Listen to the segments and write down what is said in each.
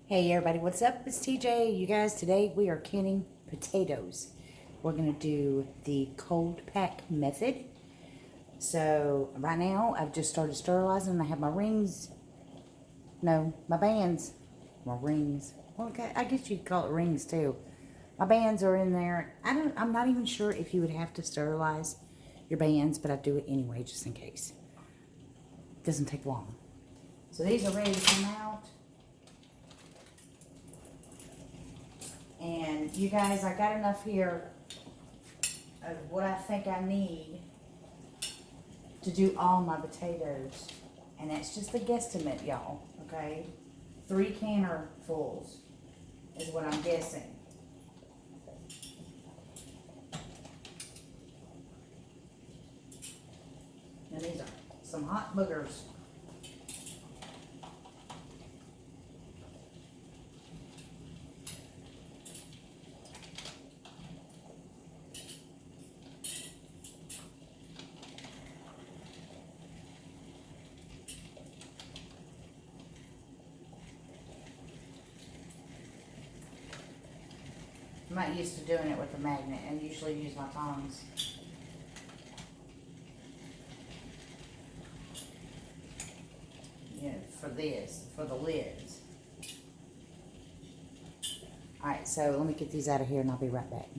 Hey everybody, what's up? It's TJ. You guys, today we are canning potatoes. We're going to do the cold pack method. So right now I've just started sterilizing. I have my rings. No, my bands. My rings. Well, I guess you'd call it rings too. My bands are in there. I'm not even sure if you would have to sterilize your bands, but I do it anyway just in case. It doesn't take long. So these are ready to come out. And you guys, I got enough here of what I think I need to do all my potatoes. And that's just a guesstimate, y'all, okay? 3 canner fulls is what I'm guessing. And these are some hot boogers. I'm not used to doing it with a magnet. I usually use my tongs. Yeah, for the lids. Alright, so let me get these out of here and I'll be right back.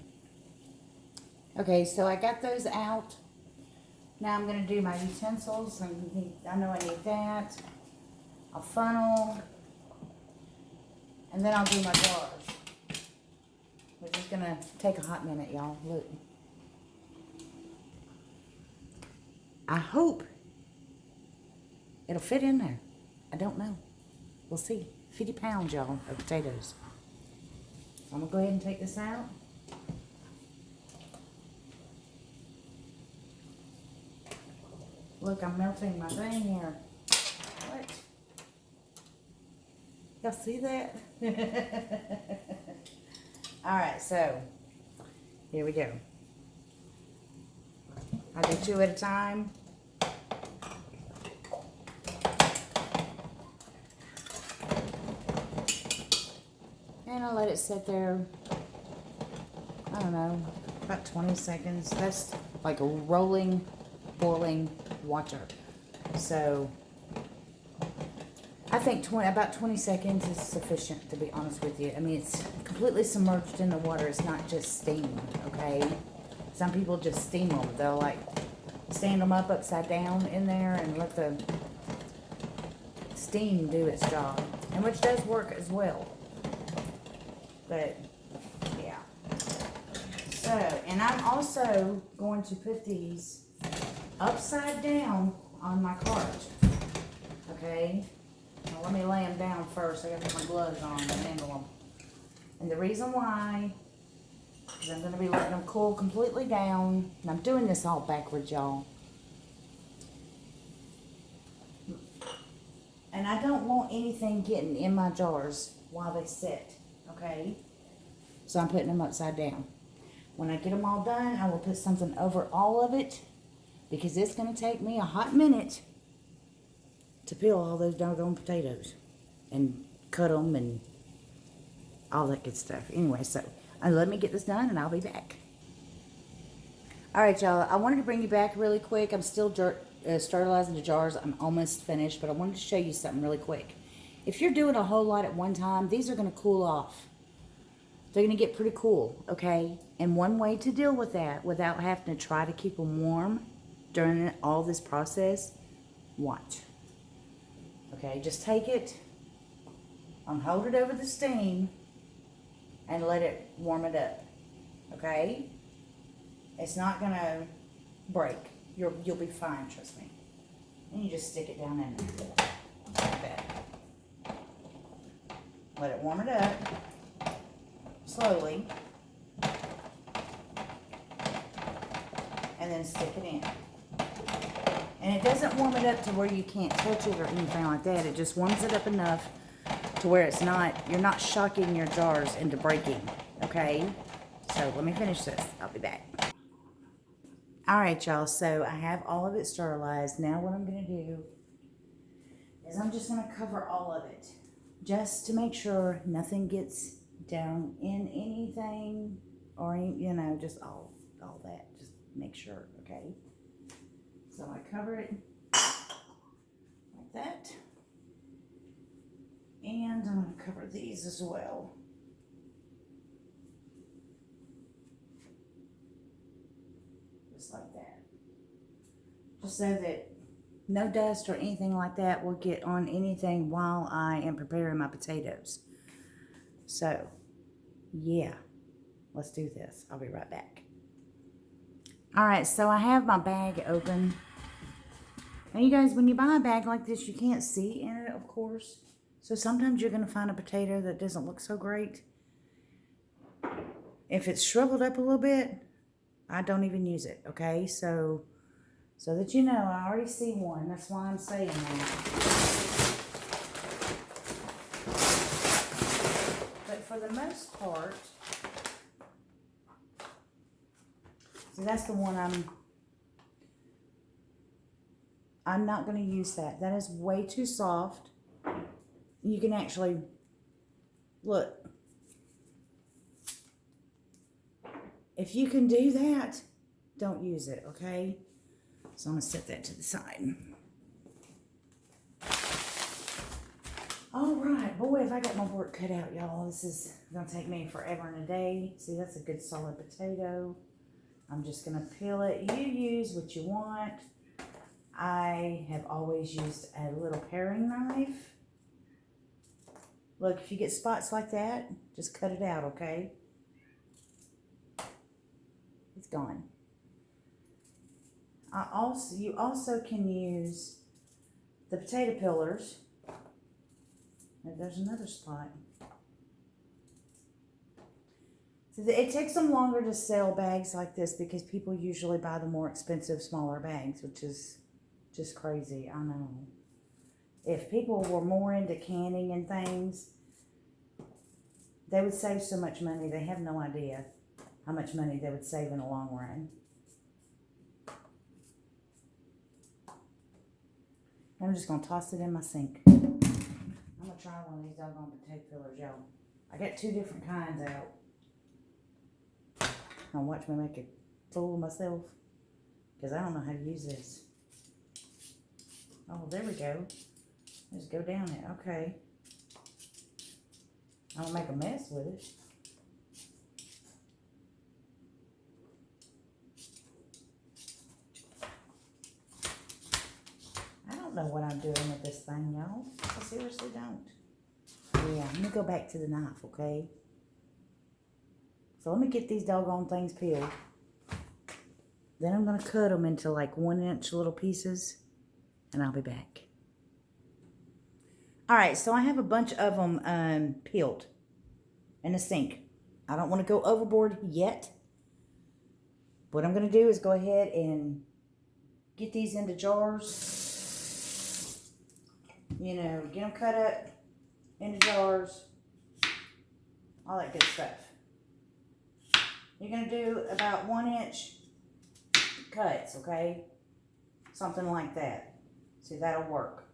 Okay, so I got those out. Now I'm going to do my utensils. I know I need that. A funnel. And then I'll do my jars. Which is going to take a hot minute, y'all. Look. I hope it'll fit in there. I don't know. We'll see. 50 pounds, y'all, of potatoes. So I'm going to go ahead and take this out. Look, I'm melting my thing here. What? Y'all see that? Alright, so here we go. I do 2 at a time. And I let it sit there, I don't know, about 20 seconds. That's like a rolling, boiling water. So I think about 20 seconds is sufficient, to be honest with you. I mean, it's completely submerged in the water. It's not just steam, okay? Some people just steam them. They'll like stand them up upside down in there and let the steam do its job, and which does work as well. But yeah. So, and I'm also going to put these upside down on my cart. Okay? Now let me lay them down first. I gotta put my gloves on and handle them. And the reason why is I'm gonna be letting them cool completely down. And I'm doing this all backwards, y'all. And I don't want anything getting in my jars while they sit. Okay? So I'm putting them upside down. When I get them all done, I will put something over all of it, because it's going to take me a hot minute to peel all those doggone potatoes and cut them and all that good stuff. Anyway, so let me get this done and I'll be back. Alright, y'all, I wanted to bring you back really quick. I'm still sterilizing the jars. I'm almost finished, but I wanted to show you something really quick. If you're doing a whole lot at one time, these are going to cool off. They're going to get pretty cool, okay? And one way to deal with that without having to try to keep them warm during all this process, watch. Okay, just take it, hold it over the steam, and let it warm it up, okay? It's not going to break. You'll be fine, trust me. And you just stick it down in there, like that. Let it warm it up, slowly, and then stick it in. And it doesn't warm it up to where you can't touch it or anything like that. It just warms it up enough to where you're not shocking your jars into breaking, okay? So let me finish this. I'll be back. Alright, y'all, so I have all of it sterilized. Now what I'm going to do is I'm just going to cover all of it. just to make sure nothing gets down in anything or, you know, just all that. Just make sure, okay? So I cover it like that. And I'm going to cover these as well. Just like that. Just so that no dust or anything like that will get on anything while I am preparing my potatoes. So, yeah, let's do this. I'll be right back. All right, so I have my bag open. Now, you guys, when you buy a bag like this, you can't see in it, of course. So sometimes you're going to find a potato that doesn't look so great. If it's shriveled up a little bit, I don't even use it, okay? So that you know, I already see one. That's why I'm saying that. But for the most part, so that's the one I'm not going to use that. That is way too soft. You can actually, look. If you can do that, don't use it, okay? So I'm going to set that to the side. All right, boy, if I got my work cut out, y'all. This is going to take me forever and a day. See, that's a good solid potato. I'm just going to peel it. You use what you want. I have always used a little paring knife. Look, if you get spots like that, just cut it out, okay? It's gone. You also can use the potato peelers. There's another spot. So it takes them longer to sell bags like this because people usually buy the more expensive, smaller bags, which is just crazy. I know. If people were more into canning and things, they would save so much money. They have no idea how much money they would save in the long run. I'm just going to toss it in my sink. I'm going to try one of these doggone potato peelers, y'all. I got 2 different kinds out. Now watch me make a fool of myself. Because I don't know how to use this. Oh, there we go. Just go down it. Okay. I don't make a mess with it. I don't know what I'm doing with this thing, y'all. I seriously don't. Yeah, let me go back to the knife, okay? So let me get these doggone things peeled. Then I'm going to cut them into like 1-inch little pieces. And I'll be back. Alright, so I have a bunch of them peeled in the sink. I don't want to go overboard yet. What I'm going to do is go ahead and get these into jars. You know, get them cut up into jars. All that good stuff. You're going to do about 1-inch cuts, okay? Something like that. See, that'll work.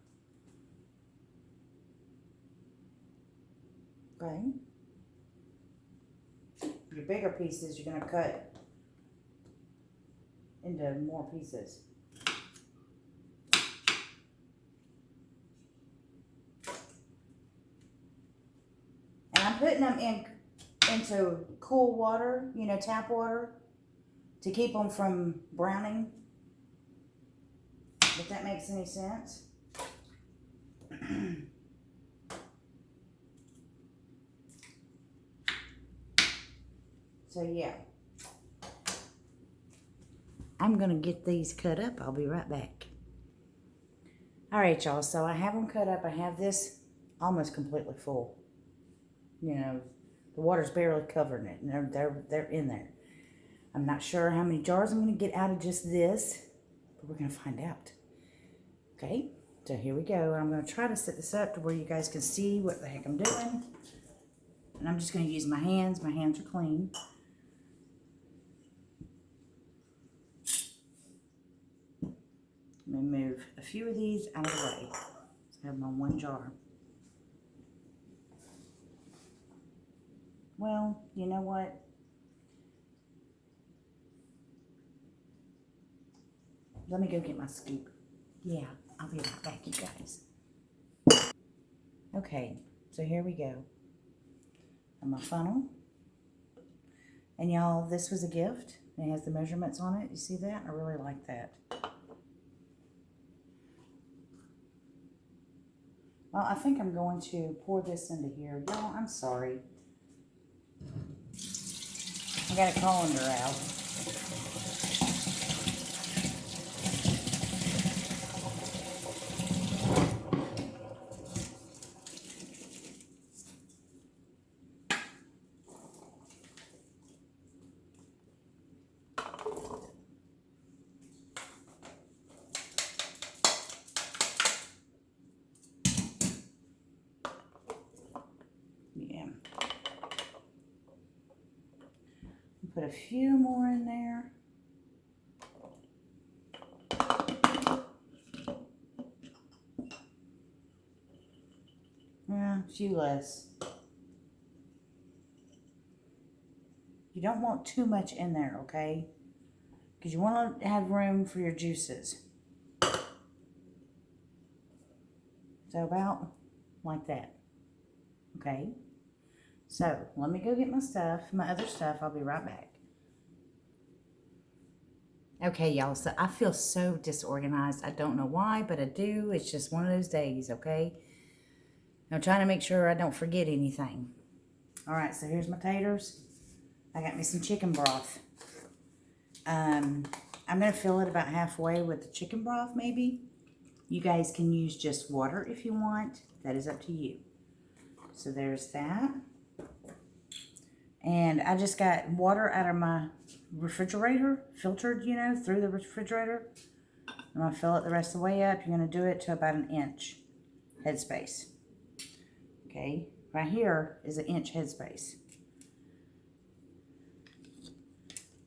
Okay. Your bigger pieces, you're going to cut into more pieces. And I'm putting them into cool water, you know, tap water, to keep them from browning. If that makes any sense. So yeah. I'm going to get these cut up. I'll be right back. Alright, y'all. So I have them cut up. I have this almost completely full. You know, the water's barely covering it. And they're in there. I'm not sure how many jars I'm going to get out of just this. But we're going to find out. Okay, so here we go. I'm going to try to set this up to where you guys can see what the heck I'm doing. And I'm just going to use my hands. My hands are clean. Let me move a few of these out of the way. So I have them on one jar. Well, you know what? Let me go get my scoop. Yeah, I'll be right back, you guys. Okay, so here we go. And my funnel. And y'all, this was a gift. It has the measurements on it. You see that? I really like that. Well, I think I'm going to pour this into here. Y'all, I'm sorry. I got a colander out. Yeah. Put a few more in there. Yeah, a few less. You don't want too much in there, okay? Because you want to have room for your juices. So about like that. Okay? So, let me go get my stuff, my other stuff. I'll be right back. Okay, y'all, so I feel so disorganized. I don't know why, but I do. It's just one of those days, okay? I'm trying to make sure I don't forget anything. All right, so here's my taters. I got me some chicken broth. I'm going to fill it about halfway with the chicken broth, maybe. You guys can use just water if you want. That is up to you. So there's that. And I just got water out of my refrigerator, filtered, you know, through the refrigerator. I'm going to fill it the rest of the way up. You're going to do it to about 1 inch headspace. Okay, right here is 1 inch headspace.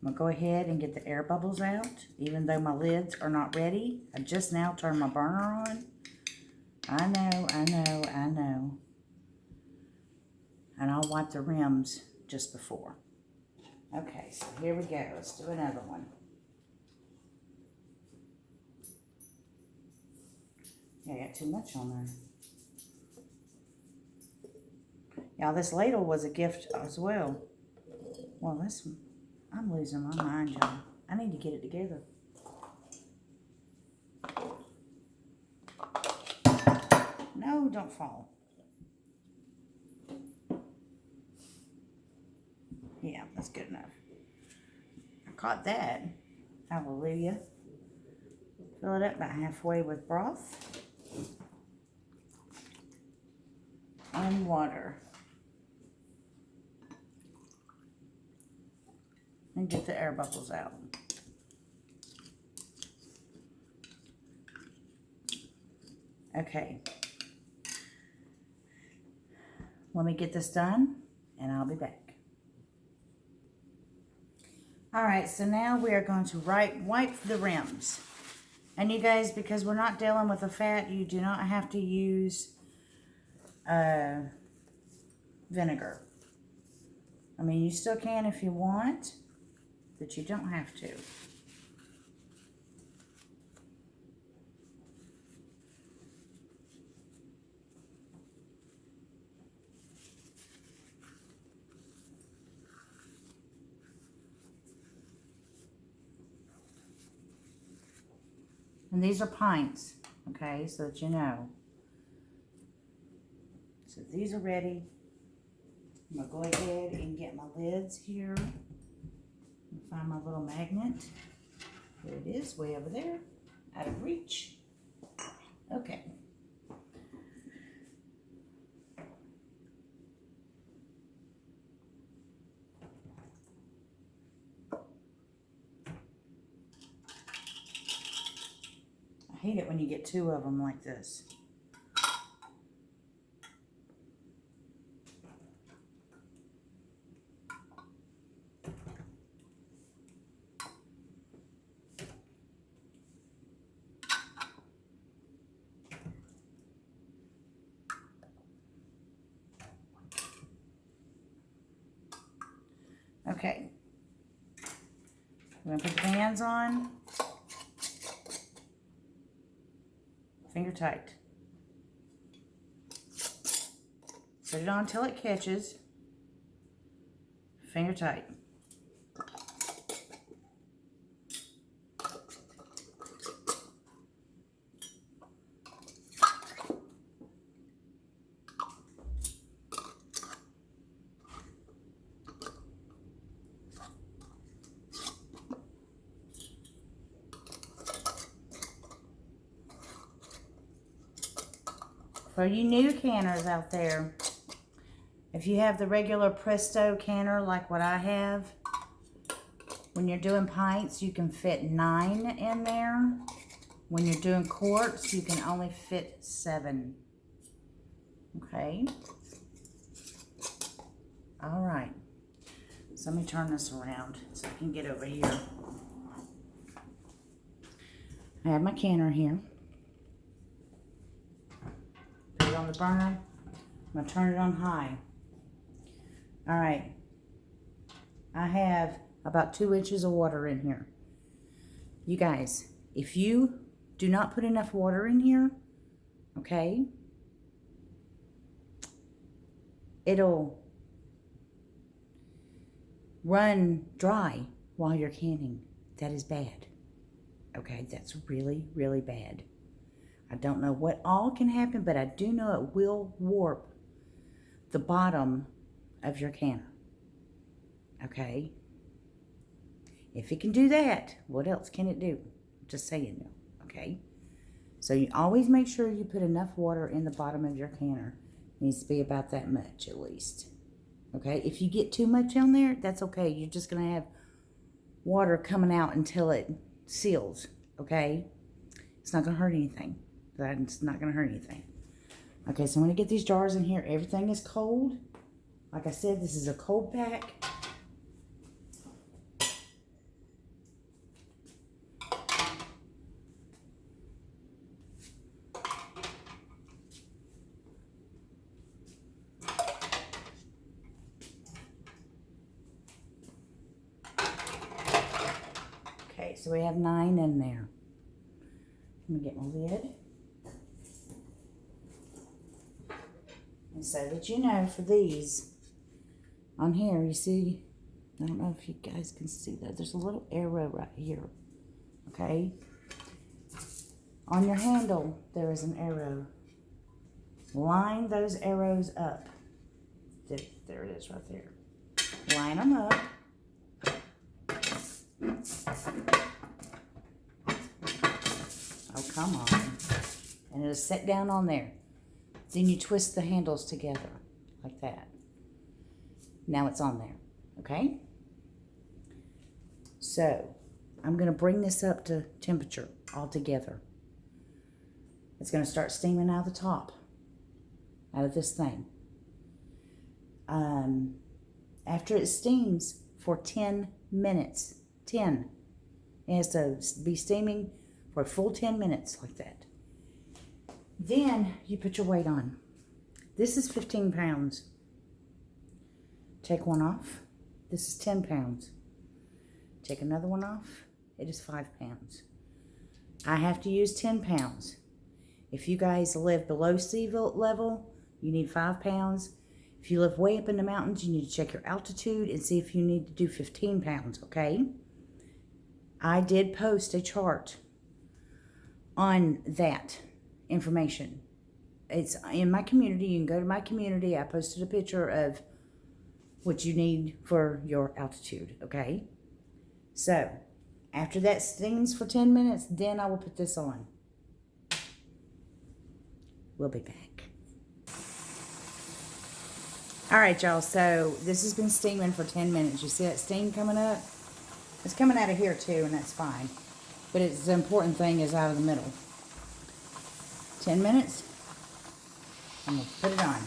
I'm going to go ahead and get the air bubbles out, even though my lids are not ready. I just now turned my burner on. I know. And I'll wipe the rims just before. Okay, so here we go. Let's do another one. Yeah, I got too much on there. Y'all, this ladle was a gift as well. Well, this one, I'm losing my mind, y'all. I need to get it together. No, don't fall. Yeah, that's good enough. I caught that. Hallelujah. Fill it up about halfway with broth and water. And get the air bubbles out. Okay. Let me get this done, and I'll be back. Alright, so now we are going to wipe the rims. And you guys, because we're not dealing with a fat, you do not have to use vinegar. I mean, you still can if you want, but you don't have to. And these are pints, okay, so that you know. So these are ready. I'm going to go ahead and get my lids here. And find my little magnet. There it is, way over there, out of reach. Okay. I hate it when you get 2 of them like this. Okay. I'm going to put the bands on. Finger tight. Put it on until it catches. Finger tight. For you new canners out there, if you have the regular Presto canner like what I have, when you're doing pints, you can fit 9 in there. When you're doing quarts, you can only fit 7. Okay. All right. So let me turn this around so I can get over here. I have my canner here. Put it on the burner. I'm going to turn it on high. All right. I have about 2 inches of water in here. You guys, if you do not put enough water in here, okay, it'll run dry while you're canning. That is bad. Okay, that's really, really bad. I don't know what all can happen, but I do know it will warp the bottom of your canner. Okay? If it can do that, what else can it do? Just saying, okay? So you always make sure you put enough water in the bottom of your canner. It needs to be about that much at least. Okay? If you get too much on there, that's okay. You're just going to have water coming out until it seals. Okay? It's not going to hurt anything. That's not going to hurt anything. Okay, so I'm going to get these jars in here. Everything is cold. Like I said, this is a cold pack. Okay, so we have 9 in there. Let me get my lid. And so that you know, for these, on here, you see, I don't know if you guys can see that. There's a little arrow right here, okay? On your handle, there is an arrow. Line those arrows up. There it is right there. Line them up. Oh, come on. And it'll sit down on there. Then you twist the handles together like that. Now it's on there, okay? So, I'm going to bring this up to temperature all together. It's going to start steaming out of the top, out of this thing. After it steams for 10 minutes, 10. It has to be steaming for a full 10 minutes like that. Then you put your weight on. This is 15 pounds. Take one off. This is 10 pounds. Take another one off. It is 5 pounds. I have to use 10 pounds. If you guys live below sea level, you need 5 pounds. If you live way up in the mountains, you need to check your altitude and see if you need to do 15 pounds, okay? I did post a chart on that information. It's in my community. You can go to my community. I posted a picture of what you need for your altitude, okay? So, after that steams for 10 minutes, then I will put this on. We'll be back. All right, y'all, so this has been steaming for 10 minutes. You see that steam coming up? It's coming out of here too, and that's fine. But it's the important thing is out of the middle. 10 minutes. I'm going to put it on.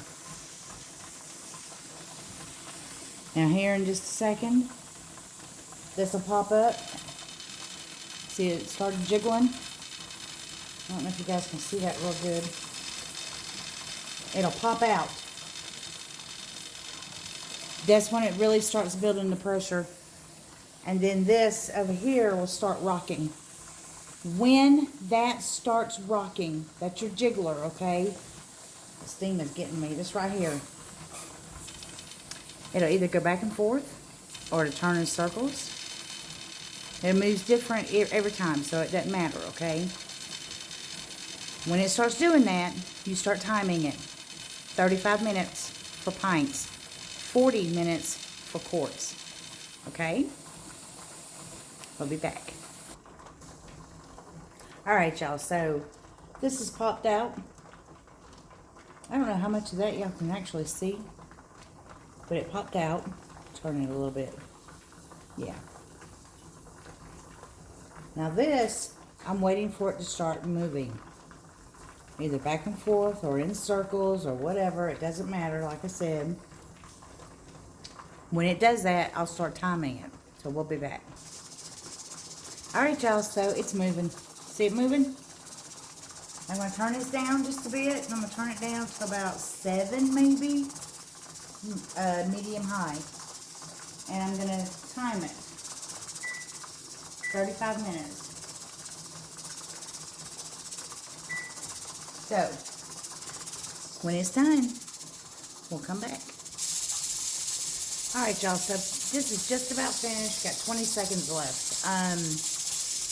Now here in just a second, this will pop up. See it started jiggling? I don't know if you guys can see that real good. It'll pop out. That's when it really starts building the pressure. And then this over here will start rocking. When that starts rocking, that's your jiggler, okay? The steam is getting me. This right here. It'll either go back and forth or it'll turn in circles. It moves different every time, so it doesn't matter, okay? When it starts doing that, you start timing it. 35 minutes for pints, 40 minutes for quarts, okay? We'll be back. All right, y'all, so this is popped out. I don't know how much of that y'all can actually see, but it popped out. Turn it a little bit. Yeah. Now this, I'm waiting for it to start moving. Either back and forth or in circles or whatever. It doesn't matter, like I said. When it does that, I'll start timing it. So we'll be back. Alright, y'all, so it's moving. See it moving? I'm going to turn this down just a bit. I'm going to turn it down to about 7 maybe. Medium high. And I'm going to time it. 35 minutes. So, when it's done, we'll come back. Alright, y'all, so this is just about finished. Got 20 seconds left.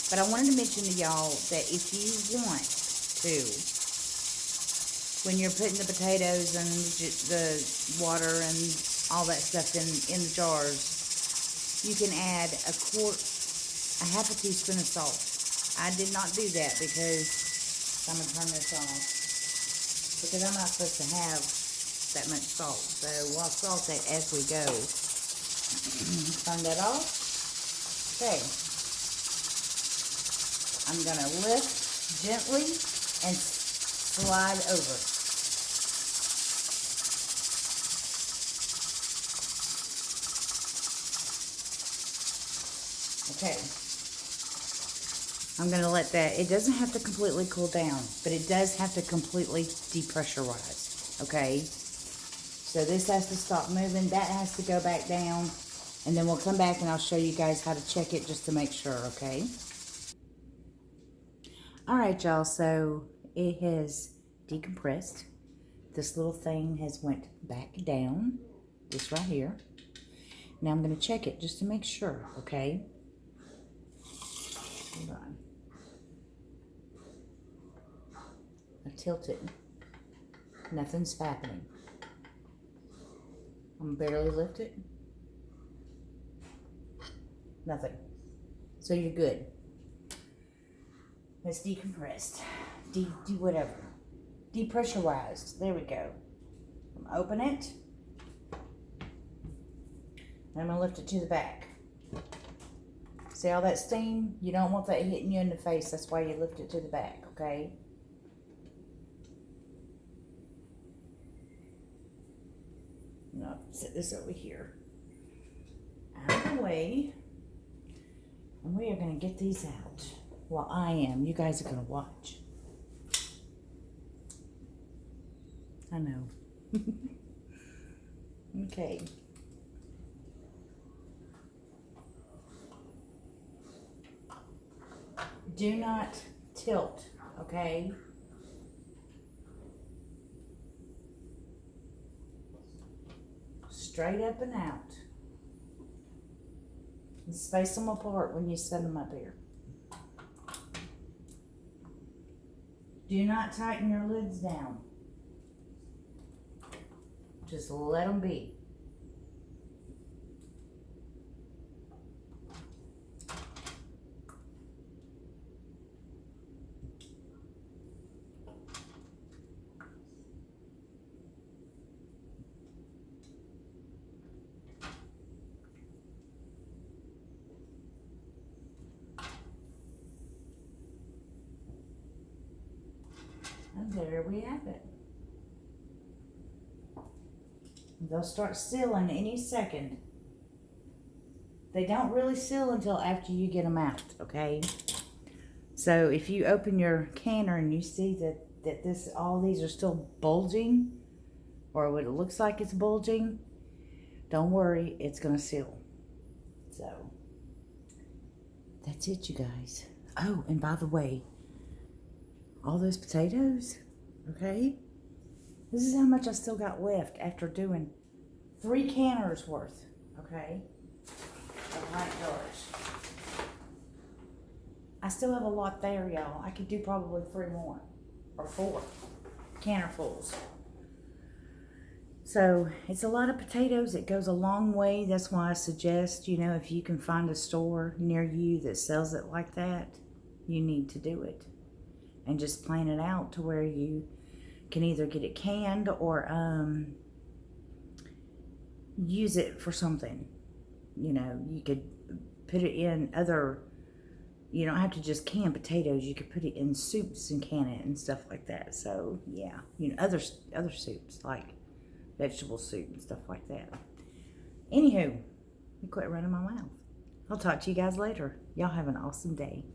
But I wanted to mention to y'all that if you want to, when you're putting the potatoes and the water and all that stuff in the jars, you can add a half a teaspoon of salt. I did not do that because I'm going to turn this off. Because I'm not supposed to have that much salt. So we'll salt it as we go. Turn that off. Okay. I'm going to lift gently and slide over. Okay. I'm going to let that, it doesn't have to completely cool down, but it does have to completely depressurize, okay? So this has to stop moving, that has to go back down, and then we'll come back and I'll show you guys how to check it just to make sure, okay? Alright, y'all, so it has decompressed. This little thing has went back down, this right here. Now I'm going to check it just to make sure, okay? Hold on. I tilt it. Nothing's happening. I'm barely lift it. Nothing. So you're good. It's decompressed. Whatever. Depressurized. There we go. I'm gonna open it. And I'm gonna lift it to the back. See all that steam? You don't want that hitting you in the face. That's why you lift it to the back, okay? No, set this over here. Out of the way. And we are going to get these out. Well, I am. You guys are going to watch. I know. Okay. Do not tilt, okay? Straight up and out. And space them apart when you set them up here. Do not tighten your lids down. Just let them be. And there we have it. They'll start sealing any second. They don't really seal until after you get them out, okay? So if you open your canner and you see that all these are still bulging, or what it looks like it's bulging, Don't worry, it's going to seal. So, that's it, you guys. Oh, and by the way, all those potatoes, okay? This is how much I still got left after doing 3 canners worth, okay? Of pint jars. I still have a lot there, y'all. I could do probably 3 more, or 4 cannerfuls. So, it's a lot of potatoes. It goes a long way. That's why I suggest, you know, if you can find a store near you that sells it like that, you need to do it. And just plan it out to where you can either get it canned or use it for something. You know, you could put it in other, you don't have to just can potatoes. You could put it in soups and can it and stuff like that. So, yeah, you know, other soups like vegetable soup and stuff like that. Anywho, I quit running my mouth. I'll talk to you guys later. Y'all have an awesome day.